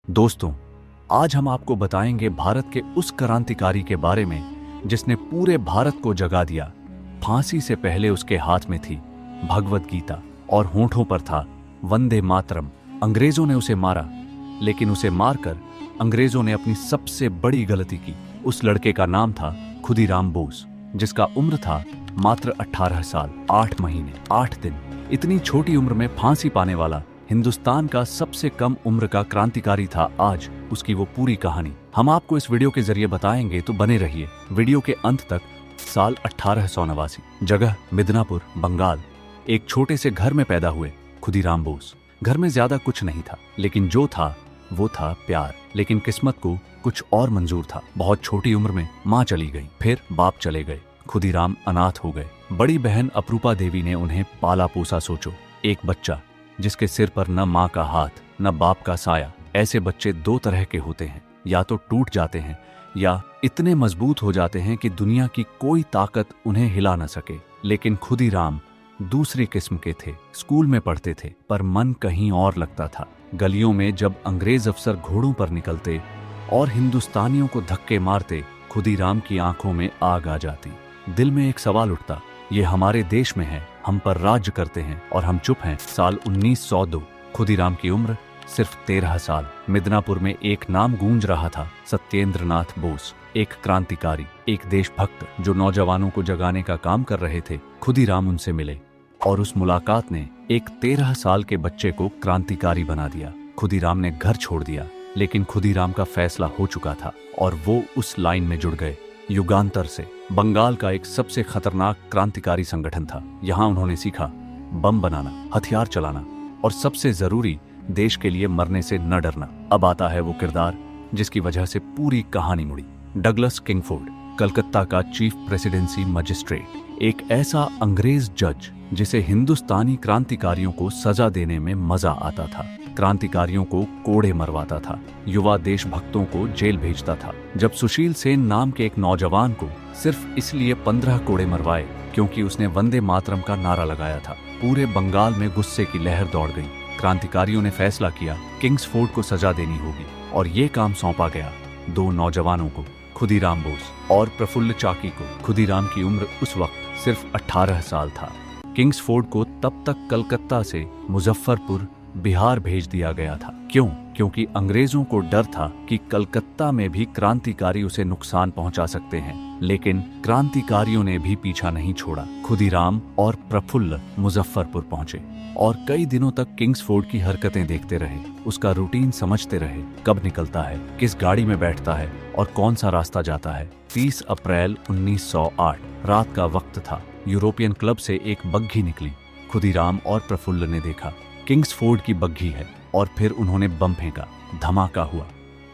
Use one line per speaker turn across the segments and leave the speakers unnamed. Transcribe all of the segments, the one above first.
दोस्तों, आज हम आपको बताएंगे भारत के उस क्रांतिकारी के बारे में जिसने पूरे भारत को जगा दिया। फांसी से पहले उसके हाथ में थी भगवत गीता और होठों पर था वंदे मातरम। अंग्रेजों ने उसे मारा, लेकिन उसे मारकर अंग्रेजों ने अपनी सबसे बड़ी गलती की। उस लड़के का नाम था खुदीराम बोस, जिसका उम्र था मात्र 18 साल 8 महीने 8 दिन। इतनी छोटी उम्र में फांसी पाने वाला हिंदुस्तान का सबसे कम उम्र का क्रांतिकारी था आज उसकी वो पूरी कहानी हम आपको इस वीडियो के जरिए बताएंगे, तो बने रहिए वीडियो के अंत तक। साल 1889, जगह मिदनापुर, बंगाल। एक छोटे से घर में पैदा हुए खुदीराम बोस। घर में ज्यादा कुछ नहीं था, लेकिन जो था वो था प्यार। लेकिन किस्मत को कुछ और मंजूर था। बहुत छोटी उम्र में माँ चली गई, फिर बाप चले गए। खुदीराम अनाथ हो गए। बड़ी बहन अपरूपा देवी ने उन्हें पाला पोसा। सोचो, एक बच्चा जिसके सिर पर न माँ का हाथ न बाप का साया। ऐसे बच्चे दो तरह के होते हैं, या तो टूट जाते हैं या इतने मजबूत हो जाते हैं कि दुनिया की कोई ताकत उन्हें हिला न सके। लेकिन खुदीराम दूसरी किस्म के थे। स्कूल में पढ़ते थे, पर मन कहीं और लगता था। गलियों में जब अंग्रेज अफसर घोड़ों पर निकलते और हिंदुस्तानियों को धक्के मारते, खुदीराम की आंखों में आग आ जाती। दिल में एक सवाल उठता, ये हमारे देश में है, हम पर राज्य करते हैं और हम चुप हैं। साल 1902, खुदीराम की उम्र सिर्फ 13 साल। मिदनापुर में एक नाम गूंज रहा था, सत्येंद्रनाथ बोस। एक क्रांतिकारी, एक देशभक्त जो नौजवानों को जगाने का काम कर रहे थे। खुदीराम उनसे मिले और उस मुलाकात ने एक 13 साल के बच्चे को क्रांतिकारी बना दिया। खुदीराम ने घर छोड़ दिया, लेकिन खुदीराम का फैसला हो चुका था और वो उस लाइन में जुड़ गए। युगांतर से बंगाल का एक सबसे खतरनाक क्रांतिकारी संगठन था। यहाँ उन्होंने सीखा बम बनाना, हथियार चलाना और सबसे जरूरी, देश के लिए मरने से न डरना। अब आता है वो किरदार जिसकी वजह से पूरी कहानी मुड़ी। डगलस किंगफोर्ड, कलकत्ता का चीफ प्रेसिडेंसी मजिस्ट्रेट। एक ऐसा अंग्रेज जज जिसे हिंदुस्तानी क्रांतिकारियों को सजा देने में मजा आता था। क्रांतिकारियों को कोड़े मरवाता था, युवा देशभक्तों को जेल भेजता था। जब सुशील सेन नाम के एक नौजवान को सिर्फ इसलिए 15 कोड़े मरवाए क्योंकि उसने वंदे मातरम का नारा लगाया था, पूरे बंगाल में गुस्से की लहर दौड़ गई। क्रांतिकारियों ने फैसला किया किंग्सफोर्ड को सजा देनी होगी, और ये काम सौंपा गया दो नौजवानों को, खुदीराम बोस और प्रफुल्ल चाकी को। खुदीराम की उम्र उस वक्त सिर्फ 18 साल था। किंग्सफोर्ड को तब तक कलकत्ता से मुजफ्फरपुर, बिहार भेज दिया गया था। क्यों? क्योंकि अंग्रेजों को डर था कि कलकत्ता में भी क्रांतिकारी उसे नुकसान पहुंचा सकते हैं। लेकिन क्रांतिकारियों ने भी पीछा नहीं छोड़ा। खुदीराम और प्रफुल्ल मुजफ्फरपुर पहुंचे और कई दिनों तक किंग्सफोर्ड की हरकतें देखते रहे, उसका रूटीन समझते रहे। कब निकलता है, किस गाड़ी में बैठता है और कौन सा रास्ता जाता है। 30 अप्रैल 1908 रात का वक्त था। यूरोपियन क्लब से एक बग्घी निकली। खुदीराम और प्रफुल्ल ने देखा किंग्सफोर्ड की बग्घी है, और फिर उन्होंने बम फेंका। धमाका हुआ,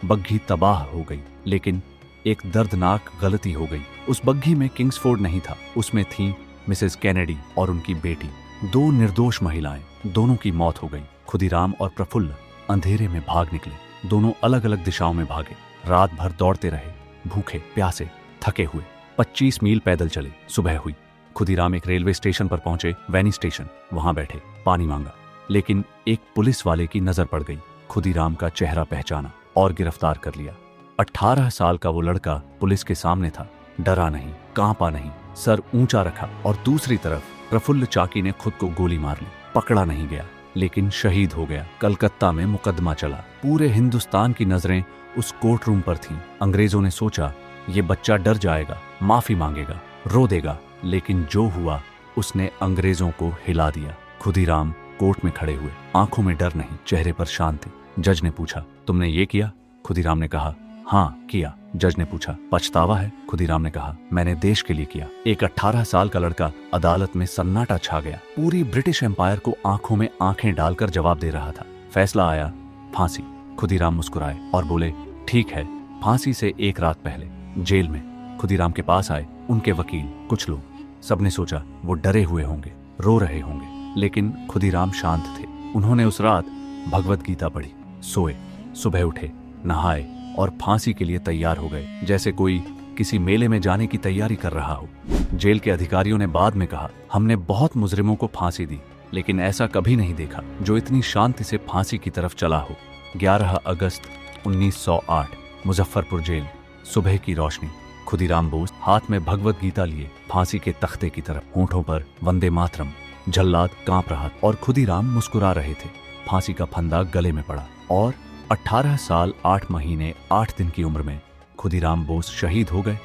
बग्घी तबाह हो गई। लेकिन एक दर्दनाक गलती हो गई। उस बग्घी में किंग्सफोर्ड नहीं था, उसमें थी मिसेस कैनेडी और उनकी बेटी, दो निर्दोष महिलाएं। दोनों की मौत हो गई। खुदीराम और प्रफुल्ल अंधेरे में भाग निकले। दोनों अलग अलग दिशाओं में भागे। रात भर दौड़ते रहे, भूखे प्यासे थके हुए। 25 मील पैदल चले। सुबह हुई। खुदीराम एक रेलवे स्टेशन पर पहुंचे, वैनी स्टेशन। वहां बैठे, पानी मांगा, लेकिन एक पुलिस वाले की नजर पड़ गई। खुदीराम का चेहरा पहचाना और गिरफ्तार कर लिया। 18 साल का वो लड़का पुलिस के सामने था। डरा नहीं, कांपा नहीं, सर ऊंचा रखा। और दूसरी तरफ प्रफुल्ल चाकी ने खुद को गोली मार ली। पकड़ा नहीं गया, लेकिन शहीद हो गया। कलकत्ता में मुकदमा चला। पूरे हिंदुस्तान की नजरें उस कोर्ट रूम पर थीं। अंग्रेजों ने सोचा ये बच्चा डर जाएगा, माफी मांगेगा, रो देगा। लेकिन जो हुआ, उसने अंग्रेजों को हिला दिया। खुदीराम कोर्ट में खड़े हुए, आंखों में डर नहीं, चेहरे पर शांति। जज ने पूछा, तुमने ये किया? खुदीराम ने कहा, हाँ किया। जज ने पूछा, पछतावा है? खुदीराम ने कहा, मैंने देश के लिए किया। एक 18 साल का लड़का। अदालत में सन्नाटा छा गया। पूरी ब्रिटिश एम्पायर को आंखों में आंखें डालकर जवाब दे रहा था। फैसला आया, फांसी। खुदीराम मुस्कुराए और बोले, ठीक है। फांसी से एक रात पहले जेल में खुदीराम के पास आए उनके वकील, कुछ लोग। सबने सोचा वो डरे हुए होंगे, रो रहे होंगे, लेकिन खुदीराम शांत थे। उन्होंने उस रात भगवत गीता पढ़ी, सोए। सुबह उठे, नहाए और फांसी के लिए तैयार हो गए, जैसे कोई किसी मेले में जाने की तैयारी कर रहा हो। जेल के अधिकारियों ने बाद में कहा, हमने बहुत मुजरिमों को फांसी दी, लेकिन ऐसा कभी नहीं देखा जो इतनी शांति से फांसी की तरफ चला हो। 11 अगस्त 1908, मुजफ्फरपुर जेल। सुबह की रोशनी। खुदीराम बोस हाथ में भगवत गीता लिए फांसी के तख्ते की तरफ, होंठों पर वंदे मातरम। जल्लाद कांप रहा और खुदीराम मुस्कुरा रहे थे। फांसी का फंदा गले में पड़ा और 18 साल 8 महीने 8 दिन की उम्र में खुदीराम बोस शहीद हो गए।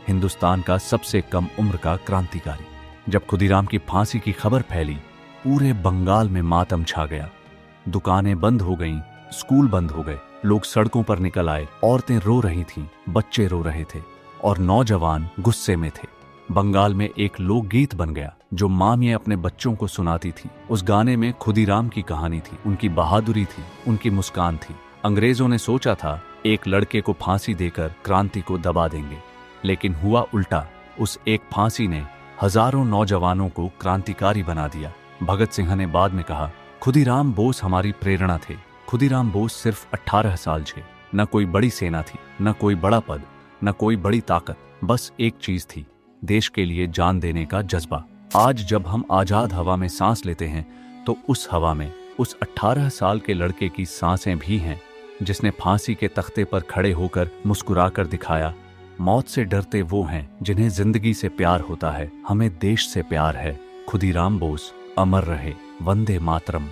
हिंदुस्तान का सबसे कम उम्र का क्रांतिकारी। जब खुदीराम की फांसी की खबर फैली, पूरे बंगाल में मातम छा गया। दुकानें बंद हो गईं, स्कूल बंद हो गए, लोग सड़कों पर निकल आए। औरतें रो रही थीं, बच्चे रो रहे थे और नौजवान गुस्से में थे। बंगाल में एक लोकगीत बन गया जो मामियां अपने बच्चों को सुनाती थी। उस गाने में खुदीराम की कहानी थी, उनकी बहादुरी थी, उनकी मुस्कान थी। अंग्रेजों ने सोचा था एक लड़के को फांसी देकर क्रांति को दबा देंगे, लेकिन हुआ उल्टा। उस एक फांसी ने हजारों नौजवानों को क्रांतिकारी बना दिया। भगत सिंह ने बाद में कहा, खुदीराम बोस हमारी प्रेरणा थे। खुदीराम बोस सिर्फ 18 साल थे। न कोई बड़ी सेना थी, न कोई बड़ा पद, न कोई बड़ी ताकत। बस एक चीज थी, देश के लिए जान देने का जज्बा। आज जब हम आजाद हवा में सांस लेते हैं तो उस हवा में उस 18 साल के लड़के की सांसें भी हैं, जिसने फांसी के तख्ते पर खड़े होकर मुस्कुराकर दिखाया, मौत से डरते वो हैं जिन्हें जिंदगी से प्यार होता है। हमें देश से प्यार है। खुदीराम बोस अमर रहे। वंदे मातरम।